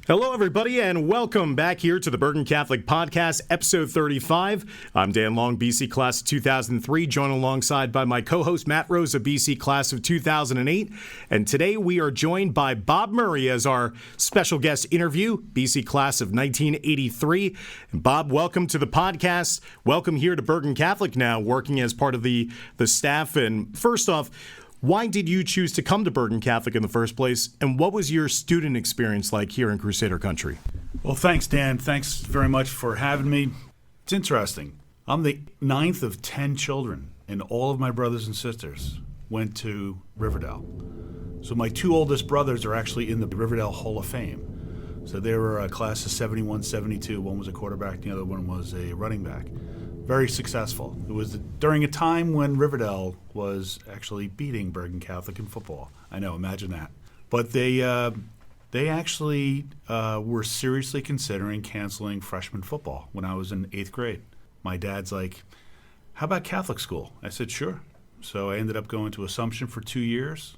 Hello, everybody, and welcome back here to the Bergen Catholic Podcast, episode 35. I'm Dan Long, BC Class of 2003, joined alongside by my co-host, Matt Rosa, BC Class of 2008. And today we are joined by Bob Murray as our special guest interview, BC Class of 1983. And Bob, welcome to the podcast. Welcome here to Bergen Catholic now, working as part of the staff. And first off, why did you choose to come to Bergen Catholic in the first place, and what was your student experience like here in Crusader Country? Well, thanks, Dan. Thanks very much for having me. It's interesting. I'm the 9th of 10 children, and all of my brothers and sisters went to Riverdale. So my two oldest brothers are actually in the Riverdale Hall of Fame. So they were a class of 71, 72. One was a quarterback, the other one was a running back. Very successful. It was during a time when Riverdale was actually beating Bergen Catholic in football. I know, imagine that. But they actually were seriously considering canceling freshman football when I was in 8th grade. My dad's like, how about Catholic school? I said, sure. So I ended up going to Assumption for 2 years,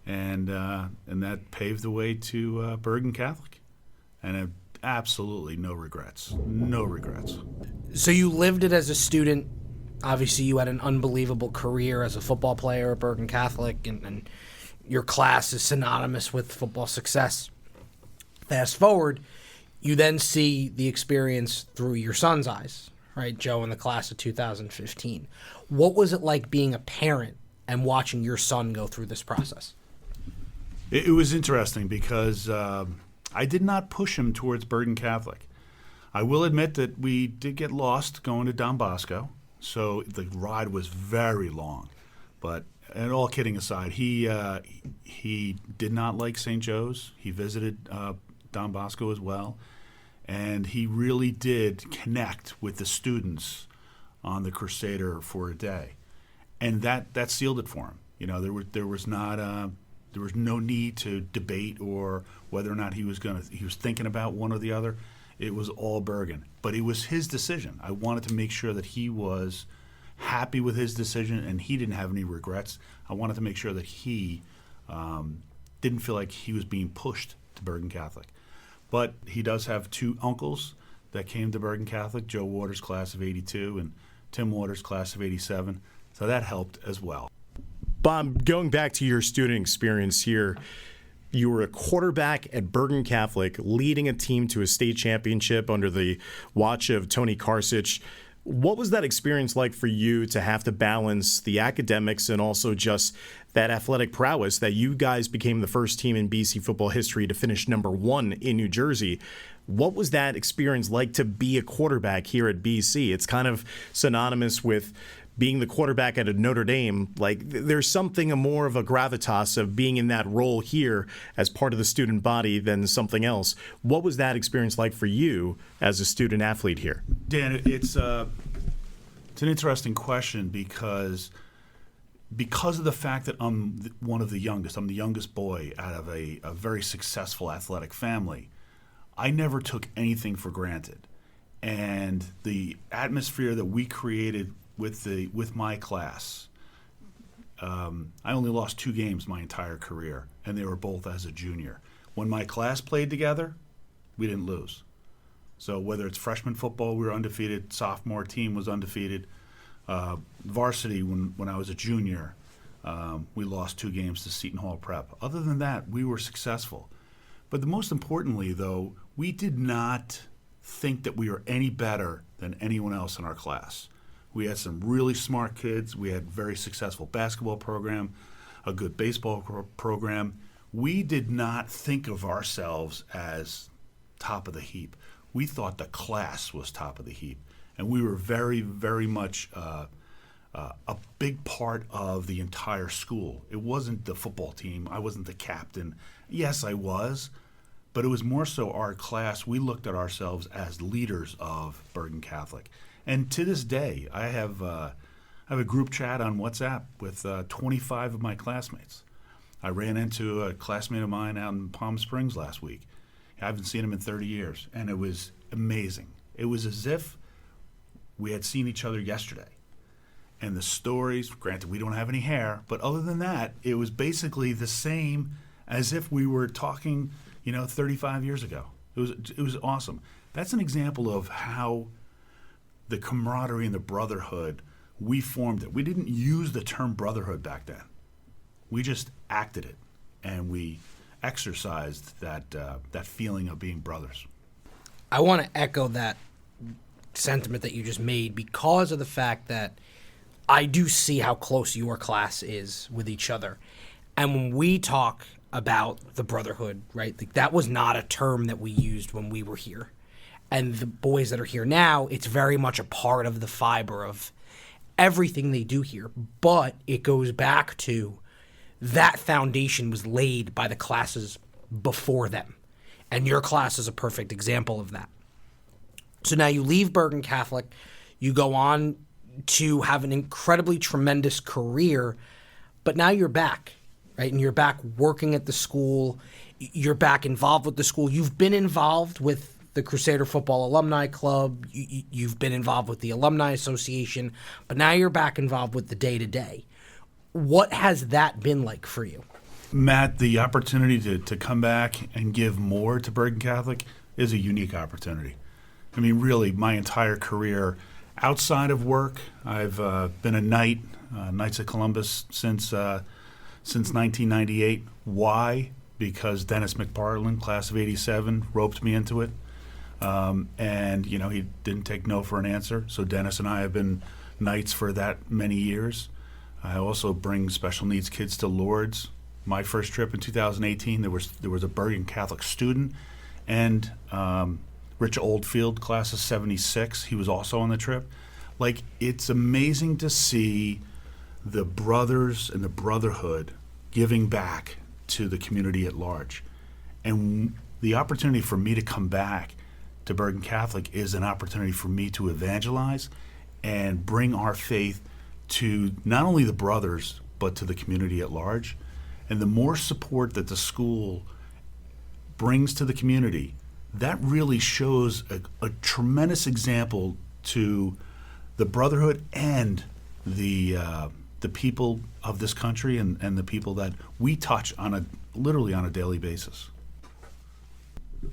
and that paved the way to Bergen Catholic. And absolutely no regrets. No regrets. So you lived it as a student. Obviously, you had an unbelievable career as a football player at Bergen Catholic, and your class is synonymous with football success. Fast forward, you then see the experience through your son's eyes, right? Joe in the class of 2015. What was it like being a parent and watching your son go through this process? It was interesting because I did not push him towards Bergen Catholic. I will admit that we did get lost going to Don Bosco, so the ride was very long. But, and all kidding aside, he did not like St. Joe's. He visited Don Bosco as well, and he really did connect with the students on the Crusader for a day, and that sealed it for him. You know, there was no need to debate or whether or not he was thinking about one or the other. It was all Bergen. But it was his decision. I wanted to make sure that he was happy with his decision and he didn't have any regrets. I wanted to make sure that he didn't feel like he was being pushed to Bergen Catholic. But he does have two uncles that came to Bergen Catholic, Joe Waters, class of 82, and Tim Waters, class of 87. So that helped as well. Bob, going back to your student experience here, you were a quarterback at Bergen Catholic, leading a team to a state championship under the watch of Tony Karsich. What was that experience like for you to have to balance the academics and also just that athletic prowess that you guys became the first team in BC football history to finish number 1 in New Jersey? What was that experience like to be a quarterback here at BC? It's kind of synonymous with being the quarterback at a Notre Dame. Like, there's something more of a gravitas of being in that role here as part of the student body than something else. What was that experience like for you as a student athlete here? Dan, it's an interesting question because of the fact that I'm one of the youngest. I'm the youngest boy out of a very successful athletic family. I never took anything for granted. And the atmosphere that we created with my class, I only lost 2 games my entire career, and they were both as a junior. When my class played together, we didn't lose. So whether it's freshman football, we were undefeated. Sophomore team was undefeated. Varsity, when I was a junior, we lost 2 games to Seton Hall Prep. Other than that, we were successful. But the most importantly, though, we did not think that we were any better than anyone else in our class. We had some really smart kids. We had a very successful basketball program, a good baseball program. We did not think of ourselves as top of the heap. We thought the class was top of the heap. And we were very, very much a big part of the entire school. It wasn't the football team. I wasn't the captain. Yes, I was. But it was more so our class. We looked at ourselves as leaders of Bergen Catholic. And to this day, I have a group chat on WhatsApp with 25 of my classmates. I ran into a classmate of mine out in Palm Springs last week. I haven't seen him in 30 years, and it was amazing. It was as if we had seen each other yesterday. And the stories, granted we don't have any hair, but other than that, it was basically the same as if we were talking, 35 years ago. It was awesome. That's an example of how the camaraderie and the brotherhood, we formed it. We didn't use the term brotherhood back then. We just acted it, and we exercised that feeling of being brothers. I want to echo that sentiment that you just made because of the fact that I do see how close your class is with each other. And when we talk about the brotherhood, right, like that was not a term that we used when we were here. And the boys that are here now, it's very much a part of the fiber of everything they do here. But it goes back to that foundation was laid by the classes before them. And your class is a perfect example of that. So now you leave Bergen Catholic, you go on to have an incredibly tremendous career, but now you're back, right? And you're back working at the school. You're back involved with the school. You've been involved with the Crusader Football Alumni Club. You've been involved with the Alumni Association, but now you're back involved with the day-to-day. What has that been like for you? Matt, the opportunity to come back and give more to Bergen Catholic is a unique opportunity. I mean, really, my entire career outside of work, I've been a knight, Knights of Columbus since 1998. Why? Because Dennis McPartland, class of '87, roped me into it. And, he didn't take no for an answer. So Dennis and I have been knights for that many years. I also bring special needs kids to Lourdes. My first trip in 2018, there was a Bergen Catholic student, and Rich Oldfield, class of '76, he was also on the trip. Like, it's amazing to see the brothers and the brotherhood giving back to the community at large. And the opportunity for me to come back to Bergen Catholic is an opportunity for me to evangelize and bring our faith to not only the brothers, but to the community at large. And the more support that the school brings to the community, that really shows a tremendous example to the brotherhood and the people of this country and the people that we touch literally on a daily basis.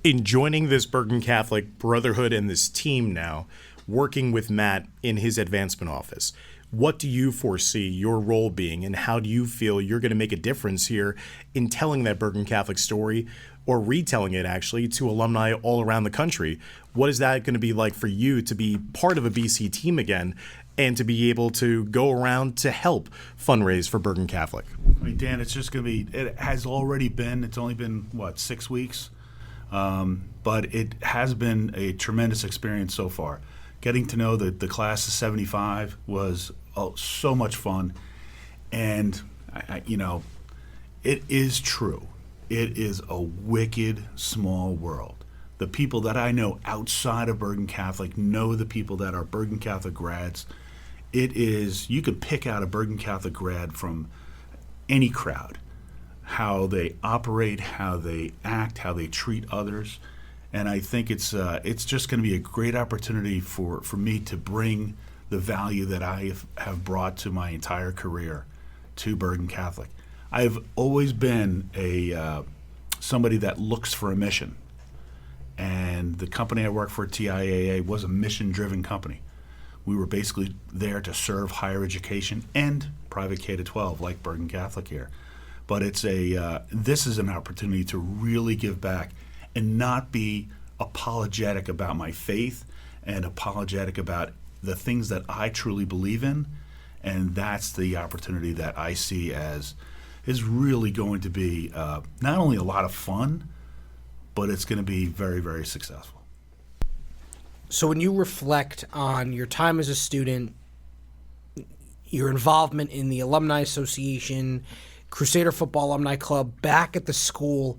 In joining this Bergen Catholic brotherhood and this team now, working with Matt in his advancement office, what do you foresee your role being, and how do you feel you're going to make a difference here in telling that Bergen Catholic story, or retelling it actually, to alumni all around the country? What is that going to be like for you to be part of a BC team again and to be able to go around to help fundraise for Bergen Catholic? I mean, Dan, it's just going to be, it has already been, it's only been, 6 weeks? But it has been a tremendous experience so far. Getting to know the class of '75 was so much fun, and it is true. It is a wicked small world. The people that I know outside of Bergen Catholic know the people that are Bergen Catholic grads. It is, you could pick out a Bergen Catholic grad from any crowd, how they operate, how they act, how they treat others. And I think it's just going to be a great opportunity for me to bring the value that I have brought to my entire career to Bergen Catholic. I've always been somebody that looks for a mission. And the company I work for, TIAA, was a mission-driven company. We were basically there to serve higher education and private K-12, like Bergen Catholic here. But this is an opportunity to really give back and not be apologetic about my faith and apologetic about the things that I truly believe in. And that's the opportunity that I see as is really going to be not only a lot of fun, but it's going to be very, very successful. So when you reflect on your time as a student, your involvement in the Alumni Association, Crusader Football Alumni Club, back at the school,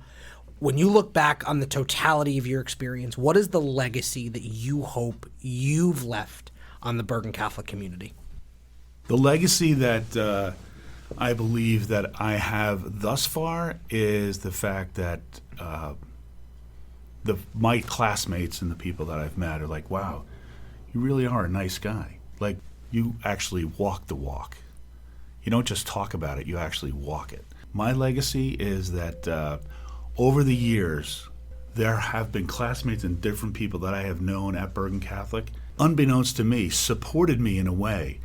when you look back on the totality of your experience, what is the legacy that you hope you've left on the Bergen Catholic community? The legacy that I believe that I have thus far is the fact that my classmates and the people that I've met are like, wow, you really are a nice guy. Like, you actually walk the walk. You don't just talk about it, you actually walk it. My legacy is that over the years, there have been classmates and different people that I have known at Bergen Catholic, unbeknownst to me, supported me in a way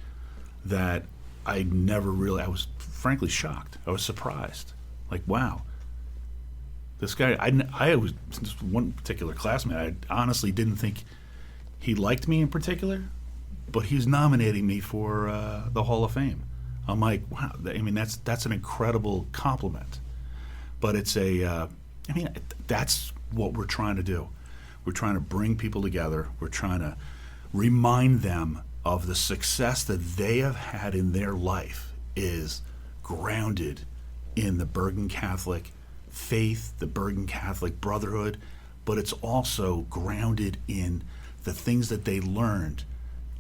that I was frankly shocked. I was surprised. Like, wow. This guy, I was just one particular classmate. I honestly didn't think he liked me in particular, but he was nominating me for the Hall of Fame. I'm like, wow. I mean, that's an incredible compliment. But it's that's what we're trying to do. We're trying to bring people together. We're trying to remind them of the success that they have had in their life is grounded in the Bergen Catholic faith, the Bergen Catholic brotherhood, but it's also grounded in the things that they learned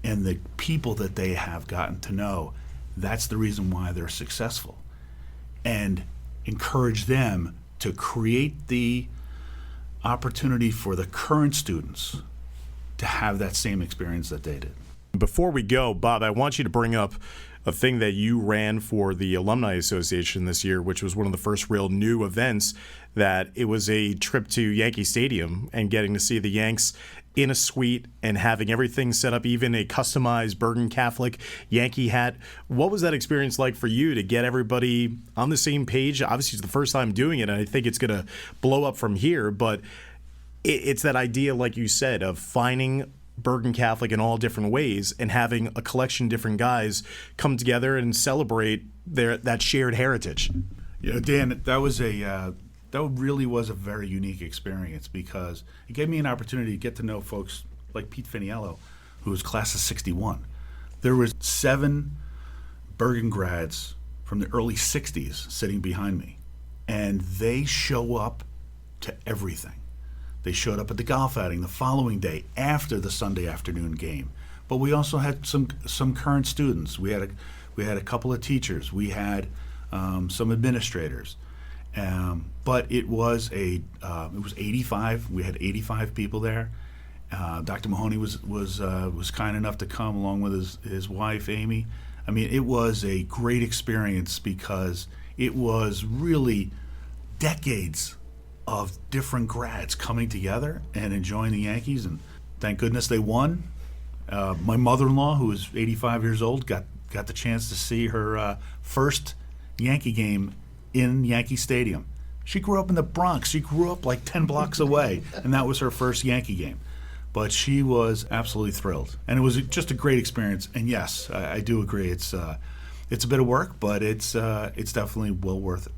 and the people that they have gotten to know. That's the reason why they're successful. And encourage them to create the opportunity for the current students to have that same experience that they did. Before we go, Bob, I want you to bring up a thing that you ran for the Alumni Association this year, which was one of the first real new events, that it was a trip to Yankee Stadium and getting to see the Yanks in a suite and having everything set up, even a customized Bergen Catholic Yankee hat. What was that experience like for you to get everybody on the same page? Obviously, it's the first time doing it, and I think it's going to blow up from here, but it's that idea, like you said, of finding Bergen Catholic in all different ways and having a collection of different guys come together and celebrate that shared heritage. Yeah, Dan, that really was a very unique experience because it gave me an opportunity to get to know folks like Pete Finiello, who was class of 61. There was 7 Bergen grads from the early 60s sitting behind me, and they show up to everything. They showed up at the golf outing the following day after the Sunday afternoon game. But we also had some current students. We had a couple of teachers. We had some administrators. But it was 85. We had 85 people there. Dr. Mahoney was kind enough to come along with his wife Amy. I mean, it was a great experience because it was really decades of different grads coming together and enjoying the Yankees, and thank goodness they won. My mother-in-law, who is 85 years old, got the chance to see her first Yankee game in Yankee Stadium. She grew up in the Bronx. She grew up like 10 blocks away, and that was her first Yankee game. But she was absolutely thrilled, and it was just a great experience. And yes, I do agree. It's a bit of work, but it's definitely well worth it.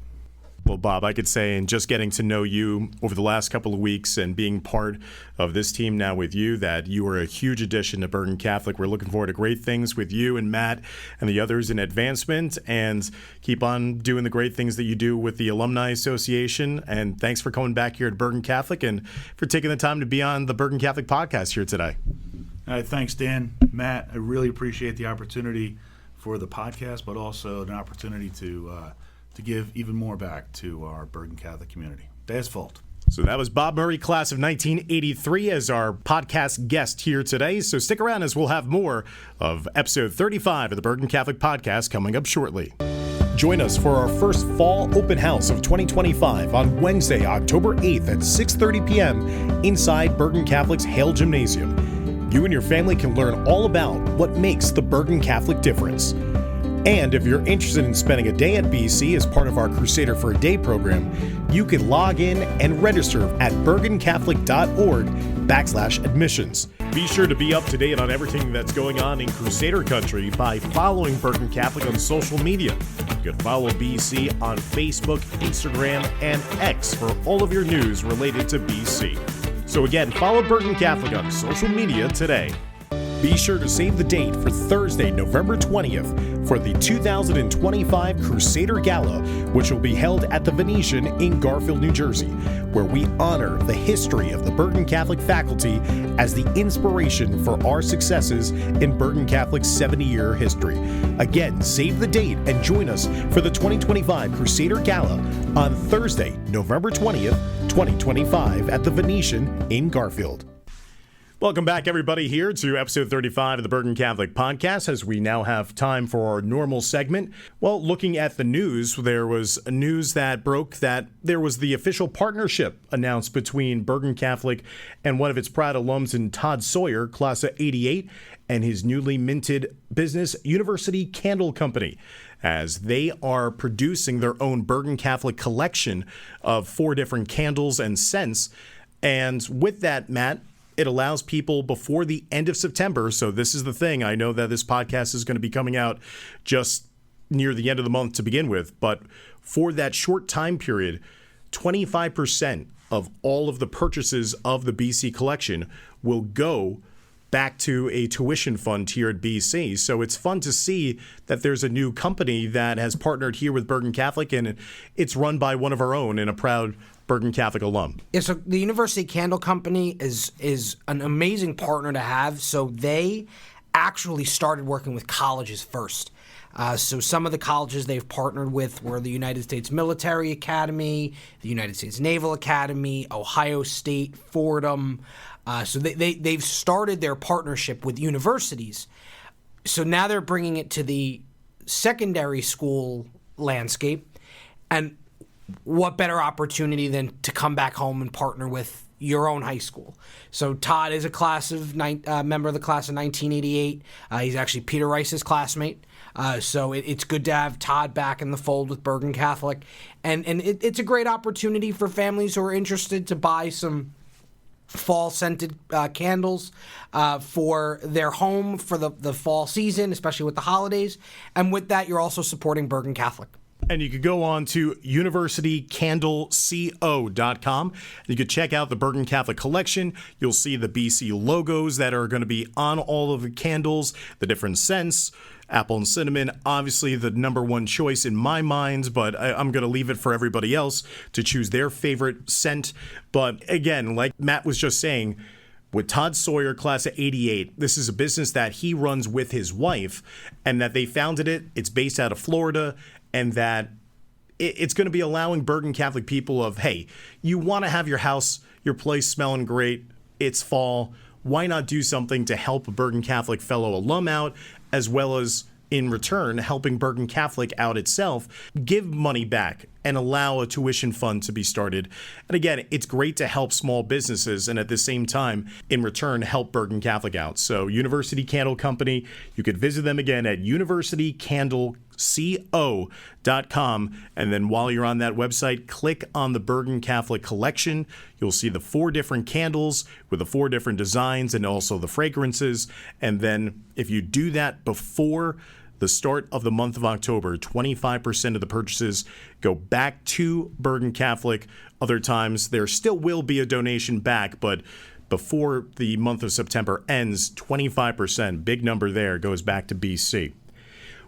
Well, Bob, I could say, in just getting to know you over the last couple of weeks and being part of this team now with you, that you are a huge addition to Bergen Catholic. We're looking forward to great things with you and Matt and the others in advancement, and keep on doing the great things that you do with the Alumni Association. And thanks for coming back here at Bergen Catholic and for taking the time to be on the Bergen Catholic Podcast here today. All right, thanks, Dan. Matt, I really appreciate the opportunity for the podcast, but also an opportunity to give even more back to our Bergen Catholic community. Dad's fault. So that was Bob Murray, class of 1983, as our podcast guest here today. So stick around as we'll have more of episode 35 of the Bergen Catholic Podcast coming up shortly. Join us for our first fall open house of 2025 on Wednesday, October 8th at 6:30 p.m. inside Bergen Catholic's Hale Gymnasium. You and your family can learn all about what makes the Bergen Catholic difference. And if you're interested in spending a day at BC as part of our Crusader for a Day program, you can log in and register at bergencatholic.org/admissions. Be sure to be up to date on everything that's going on in Crusader Country by following Bergen Catholic on social media. You can follow BC on Facebook, Instagram, and X for all of your news related to BC. So again, follow Bergen Catholic on social media today. Be sure to save the date for Thursday, November 20th for the 2025 Crusader Gala, which will be held at the Venetian in Garfield, New Jersey, where we honor the history of the Bergen Catholic faculty as the inspiration for our successes in Bergen Catholic's 70-year history. Again, save the date and join us for the 2025 Crusader Gala on Thursday, November 20th, 2025 at the Venetian in Garfield. Welcome back, everybody, here to episode 35 of the Bergen Catholic Podcast, as we now have time for our normal segment. Well, looking at the news, there was news that broke that there was the official partnership announced between Bergen Catholic and one of its proud alums in Todd Sawyer, class of 88, and his newly minted business, University Candle Company, as they are producing their own Bergen Catholic collection of 4 different candles and scents. And with that, Matt, it allows people before the end of September. So this is the thing. I know that this podcast is going to be coming out just near the end of the month to begin with. But for that short time period, 25% of all of the purchases of the BC collection will go back to a tuition fund here at BC. So it's fun to see that there's a new company that has partnered here with Bergen Catholic, and it's run by one of our own and a proud Bergen Catholic alum. Yeah, so the University Candle Company is an amazing partner to have. So they actually started working with colleges first. So some of the colleges they've partnered with were the United States Military Academy, the United States Naval Academy, Ohio State, Fordham. So they've started their partnership with universities. So now they're bringing it to the secondary school landscape. And what better opportunity than to come back home and partner with your own high school? So Todd is a member of the class of 1988. He's actually Peter Rice's classmate. So it's good to have Todd back in the fold with Bergen Catholic. And it's a great opportunity for families who are interested to buy some fall-scented candles for their home for the fall season, especially with the holidays. And with that, you're also supporting Bergen Catholic. And you could go on to universitycandleco.com. You could check out the Bergen Catholic collection. You'll see the BC logos that are going to be on all of the candles, the different scents. Apple and cinnamon, obviously the number one choice in my mind, but I'm going to leave it for everybody else to choose their favorite scent. But again, like Matt was just saying, with Todd Sawyer, class of 88, this is a business that he runs with his wife, and that they founded it. It's based out of Florida, and that it's going to be allowing Bergen Catholic people of, hey, you want to have your house, your place smelling great, it's fall, why not do something to help a Bergen Catholic fellow alum out, as well as, in return, helping Bergen Catholic out itself, give money back and allow a tuition fund to be started. And again, it's great to help small businesses and at the same time, in return, help Bergen Catholic out. So University Candle Company, you could visit them again at universitycandleco.com. And then while you're on that website, click on the Bergen Catholic collection. You'll see the 4 different candles with the 4 different designs and also the fragrances. And then if you do that before the start of the month of October, 25% of the purchases go back to Bergen Catholic. Other times, there still will be a donation back, but before the month of September ends, 25%, big number there, goes back to BC.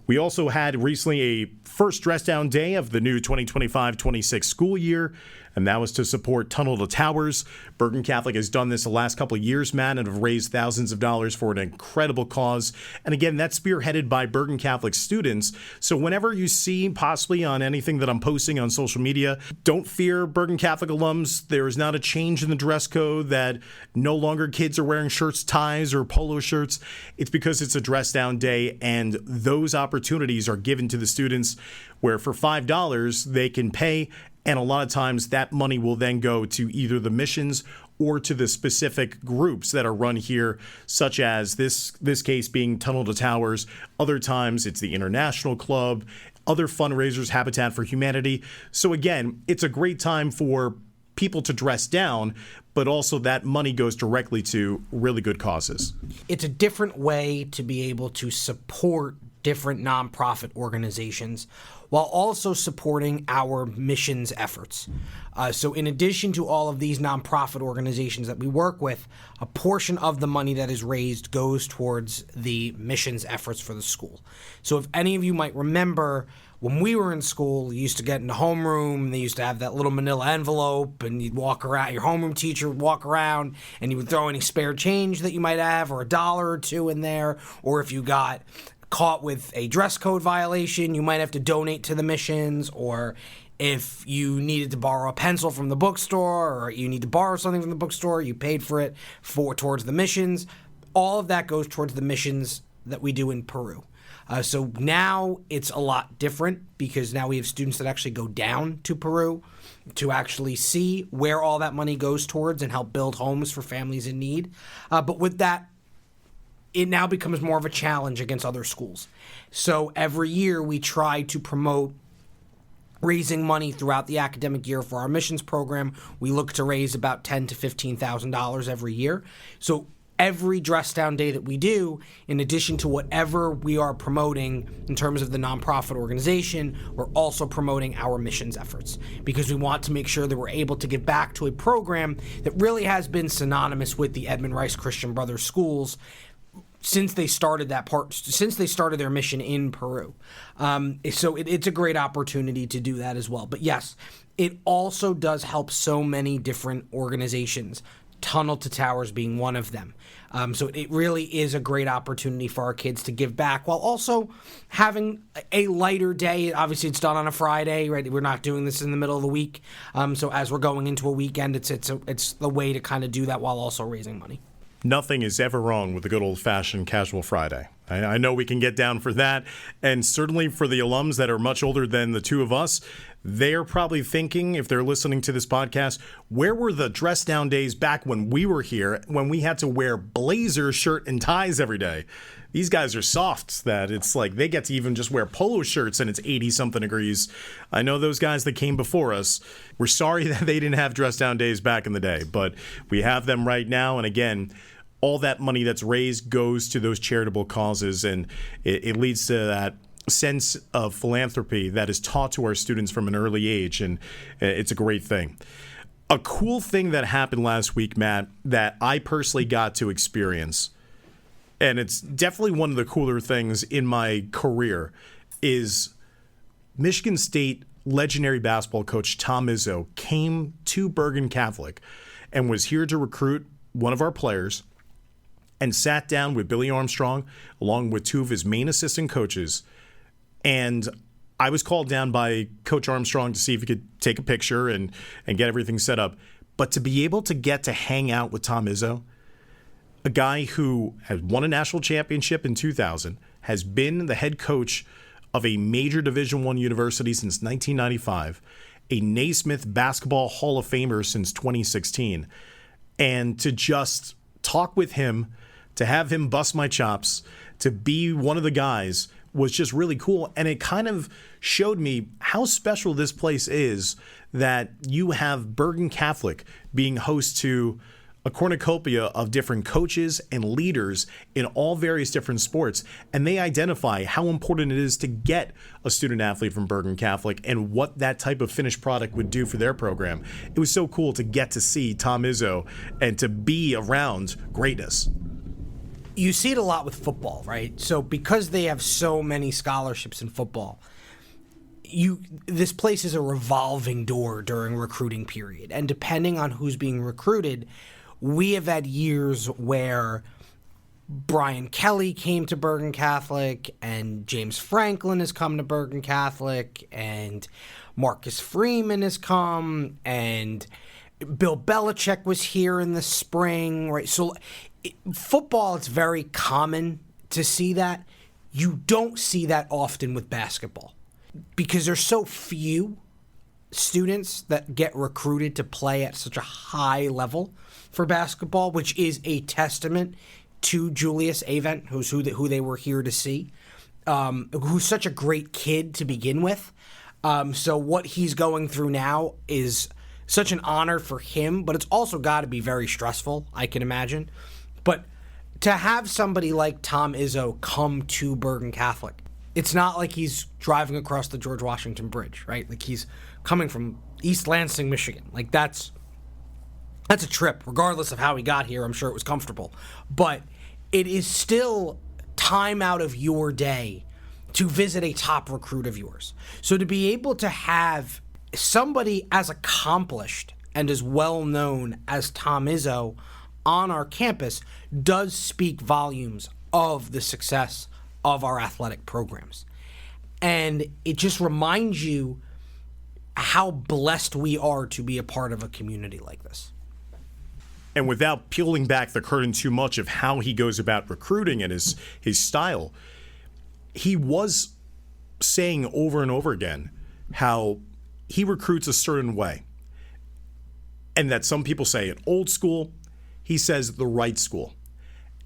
We also had recently a first dress down day of the new 2025-26 school year, and that was to support Tunnel to Towers. Bergen Catholic has done this the last couple of years, Matt, and have raised thousands of dollars for an incredible cause. And again, that's spearheaded by Bergen Catholic students. So whenever you see possibly on anything that I'm posting on social media, don't fear, Bergen Catholic alums. There is not a change in the dress code that no longer kids are wearing shirts, ties, or polo shirts. It's because it's a dress down day, and those opportunities are given to the students where for $5 they can pay. And a lot of times that money will then go to either the missions or to the specific groups that are run here, such as this case being Tunnel to Towers. Other times it's the International Club, other fundraisers, Habitat for Humanity. So again, it's a great time for people to dress down, but also that money goes directly to really good causes. It's a different way to be able to support different nonprofit organizations while also supporting our missions efforts. So in addition to all of these nonprofit organizations that we work with, a portion of the money that is raised goes towards the missions efforts for the school. So if any of you might remember, when we were in school, you used to get in the homeroom, they used to have that little manila envelope, and you'd walk around, your homeroom teacher would walk around, and you would throw any spare change that you might have, or $1 or $2 in there, or if you got caught with a dress code violation, you might have to donate to the missions, or If you needed to borrow a pencil from the bookstore or you need to borrow something from the bookstore, you paid for it towards the missions. All of that goes towards the missions that we do in Peru. So now it's a lot different because now we have students that actually go down to Peru to actually see where all that money goes towards and help build homes for families in need. But with that, it now becomes more of a challenge against other schools. So every year we try to promote raising money throughout the academic year for our missions program. We look to raise about $10,000 to $15,000 every year. So every dress down day that we do, in addition to whatever we are promoting in terms of the nonprofit organization, we're also promoting our missions efforts because we want to make sure that we're able to give back to a program that really has been synonymous with the Edmund Rice Christian Brothers schools since they started their mission in Peru. So it's a great opportunity to do that as well. But yes, it also does help so many different organizations, Tunnel to Towers being one of them. So it really is a great opportunity for our kids to give back while also having a lighter day. Obviously, it's done on a Friday, right? We're not doing this in the middle of the week. So as we're going into a weekend, it's the way to kind of do that while also raising money. Nothing is ever wrong with a good old-fashioned casual Friday. I know we can get down for that, and certainly for the alums that are much older than the two of us, they're probably thinking, if they're listening to this podcast, where were the dress-down days back when we were here, when we had to wear blazer, shirt, and ties every day? These guys are soft that it's like they get to even just wear polo shirts and it's 80-something degrees. I know those guys that came before us. We're sorry that they didn't have dress-down days back in the day, but we have them right now, and again, all that money that's raised goes to those charitable causes, and it leads to that sense of philanthropy that is taught to our students from an early age, and it's a great thing. A cool thing that happened last week, Matt, that I personally got to experience, and it's definitely one of the cooler things in my career, is Michigan State legendary basketball coach Tom Izzo came to Bergen Catholic and was here to recruit one of our players and sat down with Billy Armstrong along with two of his main assistant coaches. And I was called down by Coach Armstrong to see if he could take a picture and get everything set up. But to be able to get to hang out with Tom Izzo, a guy who has won a national championship in 2000, has been the head coach of a major Division I university since 1995, a Naismith Basketball Hall of Famer since 2016, and to just talk with him, to have him bust my chops, to be one of the guys was just really cool. And it kind of showed me how special this place is that you have Bergen Catholic being host to a cornucopia of different coaches and leaders in all various different sports. And they identify how important it is to get a student athlete from Bergen Catholic and what that type of finished product would do for their program. It was so cool to get to see Tom Izzo and to be around greatness. You see it a lot with football, right? So because they have so many scholarships in football, this place is a revolving door during recruiting period. And depending on who's being recruited, we have had years where Brian Kelly came to Bergen Catholic and James Franklin has come to Bergen Catholic and Marcus Freeman has come and Bill Belichick was here in the spring, right? So football, it's very common to see that. You don't see that often with basketball because there's so few students that get recruited to play at such a high level for basketball, which is a testament to Julius Avent, who they were here to see, who's such a great kid to begin with. So what he's going through now is such an honor for him, but it's also got to be very stressful, I can imagine. But to have somebody like Tom Izzo come to Bergen Catholic, it's not like he's driving across the George Washington Bridge, right? Like he's coming from East Lansing, Michigan. Like that's a trip, regardless of how he got here. I'm sure it was comfortable. But it is still time out of your day to visit a top recruit of yours. So to be able to have somebody as accomplished and as well known as Tom Izzo on our campus does speak volumes of the success of our athletic programs. And it just reminds you how blessed we are to be a part of a community like this. And without peeling back the curtain too much of how he goes about recruiting and his style, he was saying over and over again how he recruits a certain way. And that some people say an old school, he says the right school.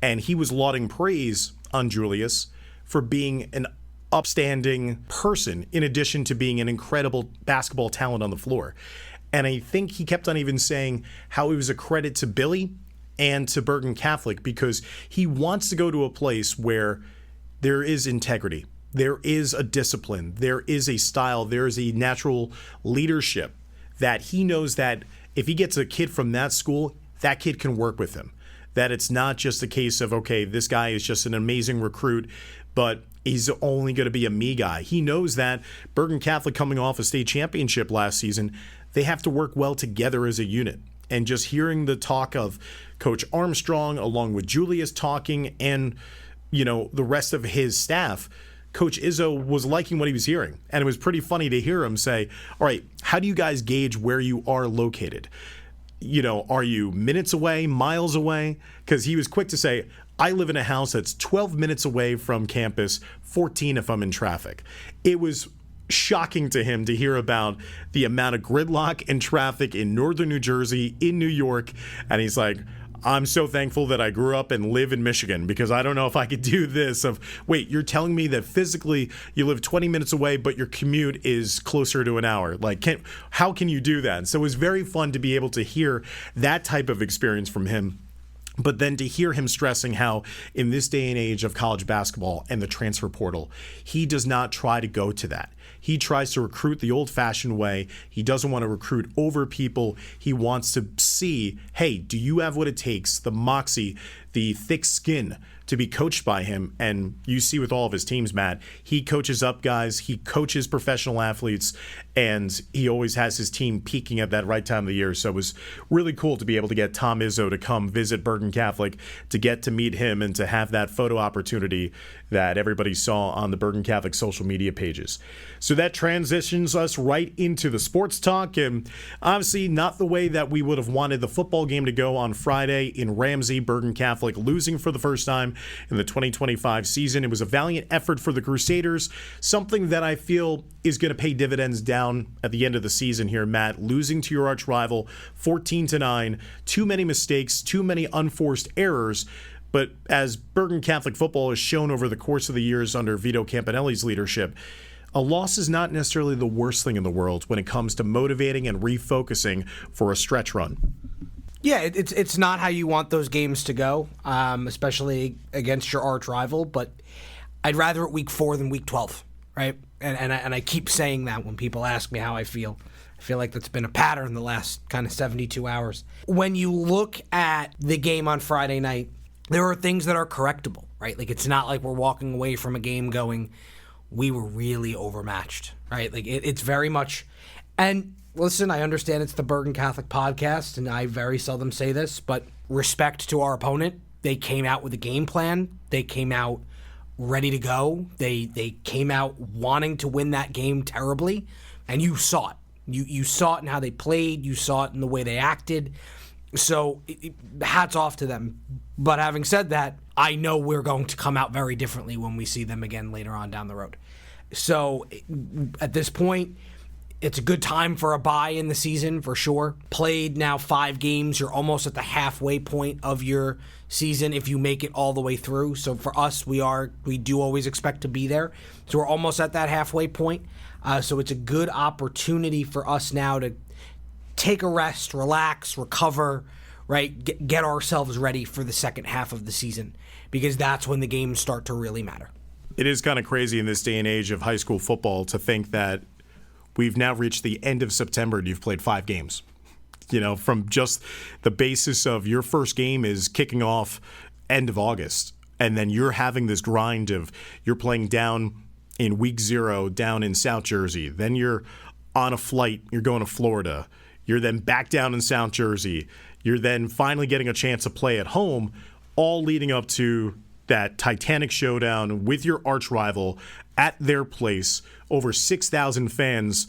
And he was lauding praise on Julius for being an upstanding person in addition to being an incredible basketball talent on the floor. And I think he kept on even saying how it was a credit to Billy and to Bergen Catholic because he wants to go to a place where there is integrity, there is a discipline, there is a style, there is a natural leadership that he knows that if he gets a kid from that school, that kid can work with him. That it's not just a case of, okay, this guy is just an amazing recruit, but he's only going to be a me guy. He knows that Bergen Catholic coming off a state championship last season, they have to work well together as a unit. And just hearing the talk of Coach Armstrong along with Julius talking and, the rest of his staff, Coach Izzo was liking what he was hearing. And it was pretty funny to hear him say, all right, how do you guys gauge where you are located? Are you minutes away, miles away? Because he was quick to say, I live in a house that's 12 minutes away from campus, 14 if I'm in traffic. It was shocking to him to hear about the amount of gridlock and traffic in northern New Jersey, in New York. And he's like, I'm so thankful that I grew up and live in Michigan because I don't know if I could do this wait, you're telling me that physically you live 20 minutes away, but your commute is closer to an hour. Like, how can you do that? And so it was very fun to be able to hear that type of experience from him. But then to hear him stressing how in this day and age of college basketball and the transfer portal, he does not try to go to that. He tries to recruit the old-fashioned way. He doesn't want to recruit over people. He wants to see, hey, do you have what it takes, the moxie, the thick skin to be coached by him? And you see with all of his teams, Matt, he coaches up guys, he coaches professional athletes, and he always has his team peaking at that right time of the year. So it was really cool to be able to get Tom Izzo to come visit Bergen Catholic, to get to meet him and to have that photo opportunity that everybody saw on the Bergen Catholic social media pages. So that transitions us right into the sports talk, and obviously not the way that we would have wanted the football game to go on Friday in Ramsey. Bergen Catholic losing for the first time in the 2025 season. It was a valiant effort for the Crusaders, something that I feel is going to pay dividends down at the end of the season here, Matt. Losing to your arch rival 14-9, too many mistakes, too many unforced errors. But as Bergen Catholic football has shown over the course of the years under Vito Campanelli's leadership, a loss is not necessarily the worst thing in the world when it comes to motivating and refocusing for a stretch run. Yeah, it's not how you want those games to go, especially against your arch rival. But I'd rather it week 4 than week 12, right? And I keep saying that when people ask me how I feel. I feel like that's been a pattern the last kind of 72 hours. When you look at the game on Friday night, there are things that are correctable, right? Like, it's not like we're walking away from a game going, we were really overmatched, right? Like, it's very much, and listen, I understand it's the Bergen Catholic Podcast, and I very seldom say this, but respect to our opponent. They came out with a game plan. They came out ready to go. They came out wanting to win that game terribly, and you saw it. You saw it in how they played. You saw it in the way they acted. So hats off to them. But having said that, I know we're going to come out very differently when we see them again later on down the road. So at this point, it's a good time for a bye in the season for sure. Played now 5 games. You're almost at the halfway point of your season if you make it all the way through. So for us, we do always expect to be there. So we're almost at that halfway point. So it's a good opportunity for us now to take a rest, relax, recover, right? Get ourselves ready for the second half of the season, because that's when the games start to really matter. It is kind of crazy in this day and age of high school football to think that we've now reached the end of September and you've played 5 games. From just the basis of your first game is kicking off end of August, and then you're having this grind of you're playing down in week 0 down in South Jersey. Then you're on a flight, you're going to Florida. You're then back down in South Jersey. You're then finally getting a chance to play at home, all leading up to that titanic showdown with your arch rival at their place. Over 6,000 fans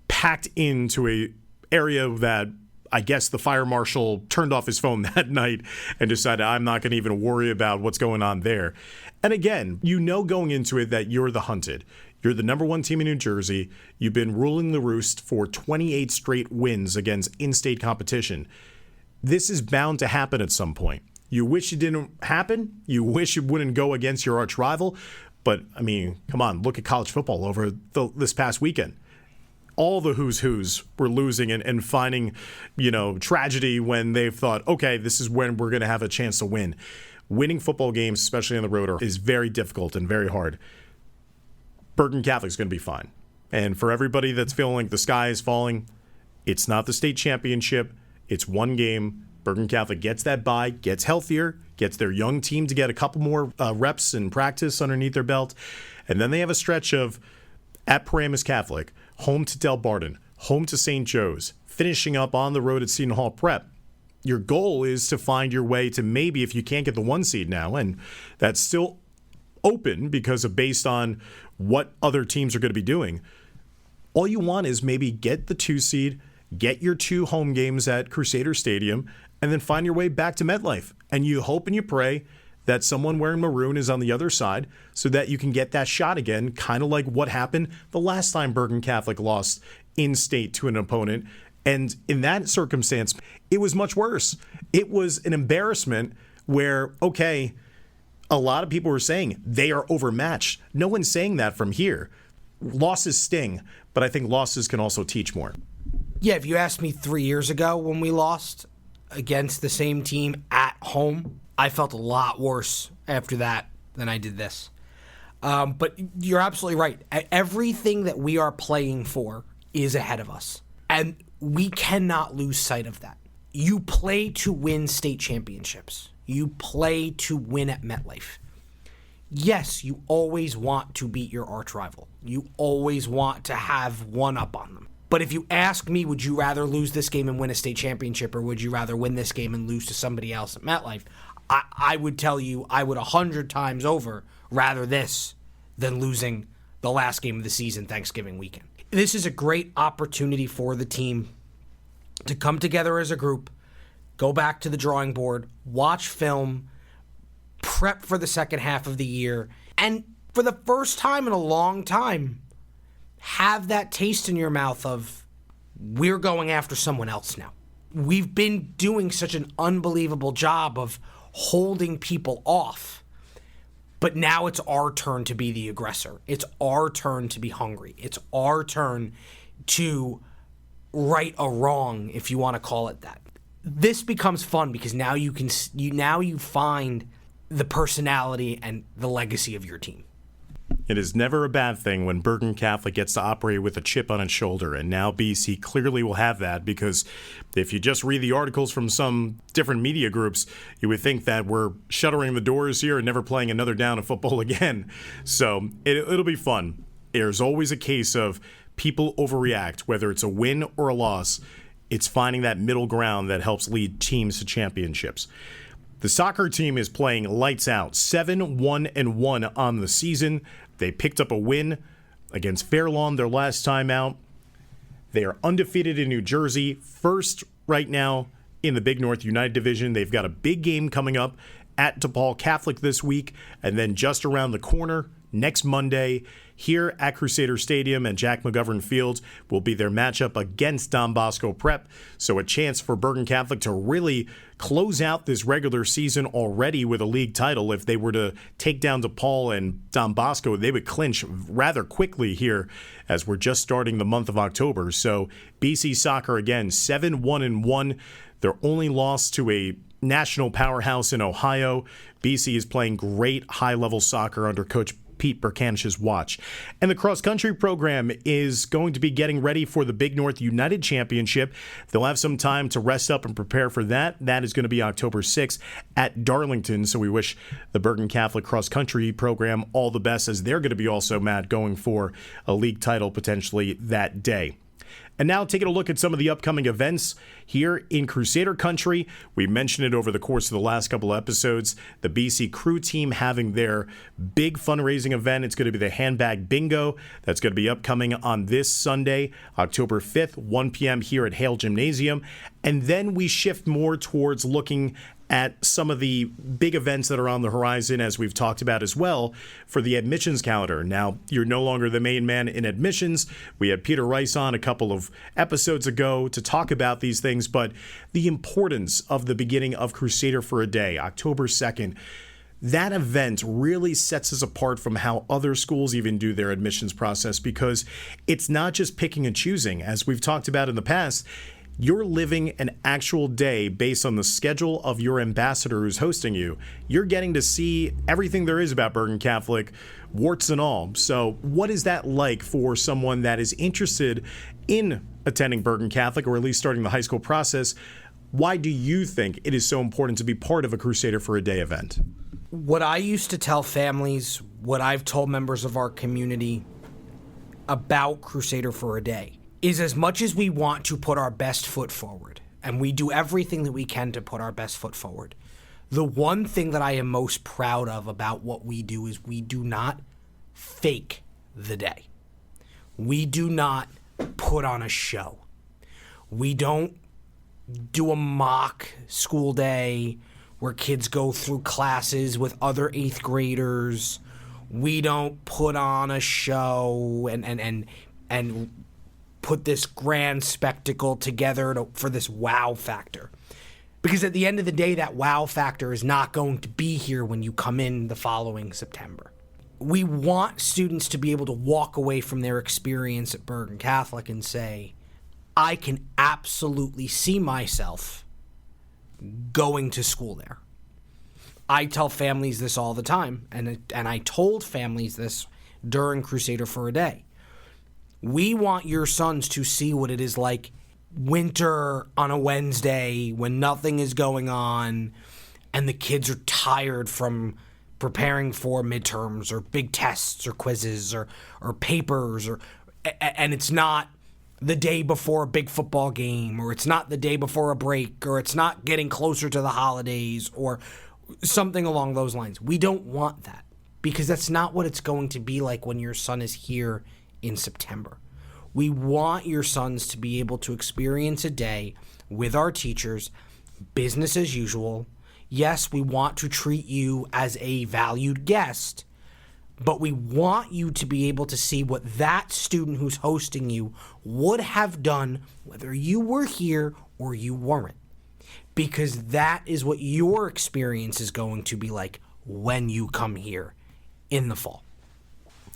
packed into a area that I guess the fire marshal turned off his phone that night and decided, I'm not going to even worry about what's going on there. And again, you know going into it that you're the hunted. You're the number one team in New Jersey. You've been ruling the roost for 28 straight wins against in-state competition. This is bound to happen at some point. You wish it didn't happen. You wish it wouldn't go against your arch rival. But, I mean, come on, look at college football over this past weekend. All the who's were losing and finding, tragedy when they've thought, okay, this is when we're going to have a chance to win. Winning football games, especially on the road, is very difficult and very hard. Bergen Catholic is going to be fine. And for everybody that's feeling like the sky is falling, it's not the state championship. It's one game. Bergen Catholic gets that bye, gets healthier, gets their young team to get a couple more reps and practice underneath their belt. And then they have a stretch of at Paramus Catholic, home to Del Barton, home to St. Joe's, finishing up on the road at Seton Hall Prep. Your goal is to find your way to maybe, if you can't get the 1 seed now, and that's still open because of based on what other teams are going to be doing. All you want is maybe get the 2 seed, get your 2 home games at Crusader Stadium, and then find your way back to MetLife. And you hope and you pray that someone wearing maroon is on the other side so that you can get that shot again, kind of like what happened the last time Bergen Catholic lost in-state to an opponent. And in that circumstance, it was much worse. It was an embarrassment where, okay, a lot of people were saying they are overmatched. No one's saying that from here. Losses sting, but I think losses can also teach more. Yeah, if you asked me 3 years ago when we lost against the same team at home, I felt a lot worse after that than I did this. But you're absolutely right. Everything that we are playing for is ahead of us. And we cannot lose sight of that. You play to win state championships. You play to win at MetLife. Yes, you always want to beat your arch rival. You always want to have one up on them. But if you ask me, would you rather lose this game and win a state championship, or would you rather win this game and lose to somebody else at MetLife? I would tell you I would 100 times over rather this than losing the last game of the season Thanksgiving weekend. This is a great opportunity for the team to come together as a group, go back to the drawing board, watch film, prep for the second half of the year, and for the first time in a long time, have that taste in your mouth of, we're going after someone else now. We've been doing such an unbelievable job of holding people off, but now it's our turn to be the aggressor. It's our turn to be hungry. It's our turn to right a wrong, if you want to call it that. This becomes fun because now you find the personality and the legacy of your team. It is never a bad thing when Bergen Catholic gets to operate with a chip on its shoulder, and now BC clearly will have that, because if you just read the articles from some different media groups, you would think that we're shuttering the doors here and never playing another down of football again. So it'll be fun. There's always a case of people overreact, whether it's a win or a loss. It's finding that middle ground that helps lead teams to championships. The soccer team is playing lights out, 7-1-1 on the season. They picked up a win against Fairlawn their last time out. They are undefeated in New Jersey, first right now in the Big North United Division. They've got a big game coming up at DePaul Catholic this week, and then just around the corner next Monday here at Crusader Stadium and Jack McGovern Field will be their matchup against Don Bosco Prep. So a chance for Bergen Catholic to really close out this regular season already with a league title. If they were to take down DePaul and Don Bosco, they would clinch rather quickly here as we're just starting the month of October. So BC Soccer again, 7-1-1. Their only loss to a national powerhouse in Ohio. BC is playing great high-level soccer under Coach Pete Burkanish's watch. And the cross-country program is going to be getting ready for the Big North United Championship. They'll have some time to rest up and prepare for that. That is going to be October 6th at Darlington. So we wish the Bergen Catholic cross-country program all the best, as they're going to be also, Matt, going for a league title potentially that day. And now taking a look at some of the upcoming events here in Crusader Country. We mentioned it over the course of the last couple of episodes. The BC Crew team having their big fundraising event. It's going to be the Handbag Bingo. That's going to be upcoming on this Sunday, October 5th, 1 p.m. here at Hale Gymnasium. And then we shift more towards looking at some of the big events that are on the horizon, as we've talked about as well, for the admissions calendar. Now, you're no longer the main man in admissions. We had Peter Rice on a couple of episodes ago to talk about these things, but the importance of the beginning of Crusader for a Day, October 2nd, that event really sets us apart from how other schools even do their admissions process, because it's not just picking and choosing. As we've talked about in the past, you're living an actual day based on the schedule of your ambassador who's hosting you. You're getting to see everything there is about Bergen Catholic, warts and all. So what is that like for someone that is interested in attending Bergen Catholic, or at least starting the high school process? Why do you think it is so important to be part of a Crusader for a Day event? What I used to tell families, what I've told members of our community about Crusader for a Day, is as much as we want to put our best foot forward, and we do everything that we can to put our best foot forward, the one thing that I am most proud of about what we do is we do not fake the day. We do not put on a show. We don't do a mock school day where kids go through classes with other 8th graders. We don't put on a show and put this grand spectacle together for this wow factor. Because at the end of the day, that wow factor is not going to be here when you come in the following September. We want students to be able to walk away from their experience at Bergen Catholic and say, I can absolutely see myself going to school there. I tell families this all the time, and I told families this during Crusader for a Day. We want your sons to see what it is like winter on a Wednesday when nothing is going on and the kids are tired from preparing for midterms or big tests or quizzes or papers, and it's not the day before a big football game, or it's not the day before a break, or it's not getting closer to the holidays or something along those lines. We don't want that, because that's not what it's going to be like when your son is here in September. We want your sons to be able to experience a day with our teachers, business as usual. Yes, we want to treat you as a valued guest, but we want you to be able to see what that student who's hosting you would have done whether you were here or you weren't. Because that is what your experience is going to be like when you come here in the fall.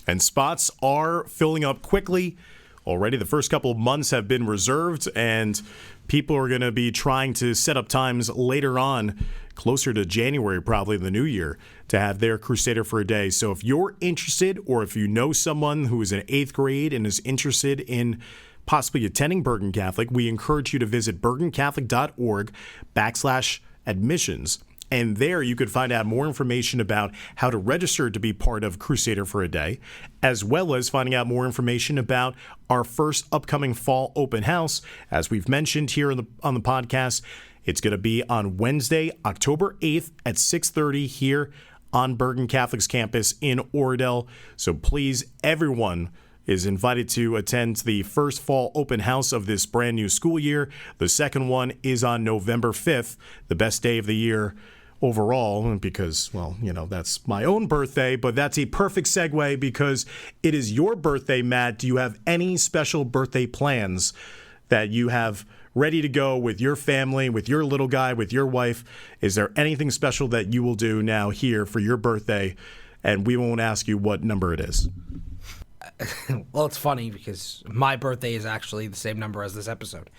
And spots are filling up quickly. Already the first couple of months have been reserved, and people are going to be trying to set up times later on, closer to January, probably in the new year, to have their Crusader for a Day. So if you're interested, or if you know someone who is in 8th grade and is interested in possibly attending Bergen Catholic, we encourage you to visit bergencatholic.org/admissions. And there you could find out more information about how to register to be part of Crusader for a Day, as well as finding out more information about our first upcoming fall open house. As we've mentioned here on the podcast, it's going to be on Wednesday, October 8th at 6:30 here on Bergen Catholic's campus in Oradell. So please, everyone is invited to attend the first fall open house of this brand new school year. The second one is on November 5th, the best day of the year overall, because, well, that's my own birthday, but that's a perfect segue because it is your birthday, Matt. Do you have any special birthday plans that you have ready to go with your family, with your little guy, with your wife? Is there anything special that you will do now here for your birthday? And we won't ask you what number it is. Well, it's funny because my birthday is actually the same number as this episode,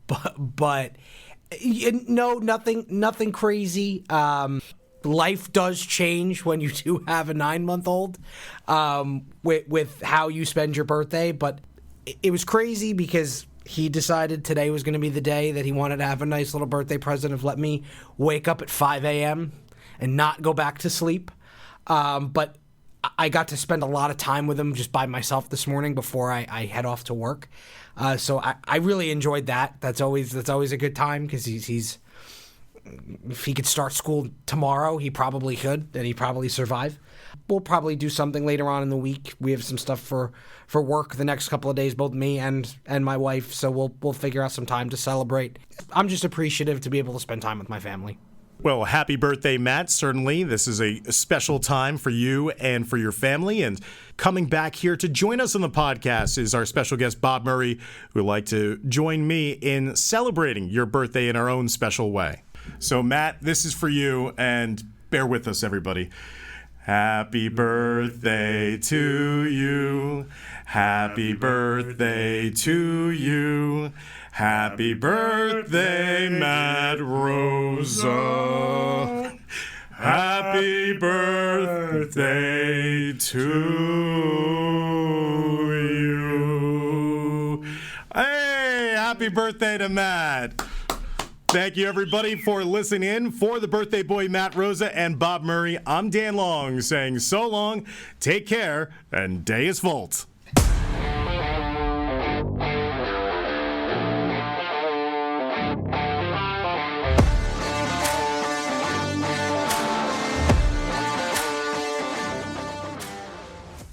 but no, nothing crazy. Life does change when you do have a 9-month-old, with how you spend your birthday. But it was crazy because he decided today was going to be the day that he wanted to have a nice little birthday present of let me wake up at 5 a.m. and not go back to sleep. But I got to spend a lot of time with him just by myself this morning before I head off to work. So I really enjoyed that. That's always a good time because he's if he could start school tomorrow, he probably could, and he'd probably survive. We'll probably do something later on in the week. We have some stuff for work the next couple of days, both me and my wife, so we'll figure out some time to celebrate. I'm just appreciative to be able to spend time with my family. Well, happy birthday, Matt. Certainly, this is a special time for you and for your family. And coming back here to join us on the podcast is our special guest, Bob Murray, who would like to join me in celebrating your birthday in our own special way. So, Matt, this is for you, and bear with us, everybody. Happy birthday to you. Happy birthday to you. Happy birthday, Matt Rosa. Happy birthday to you. Hey, happy birthday to Matt. Thank you, everybody, for listening in. For the birthday boy, Matt Rosa, and Bob Murray, I'm Dan Long saying so long, take care, and day is Volt.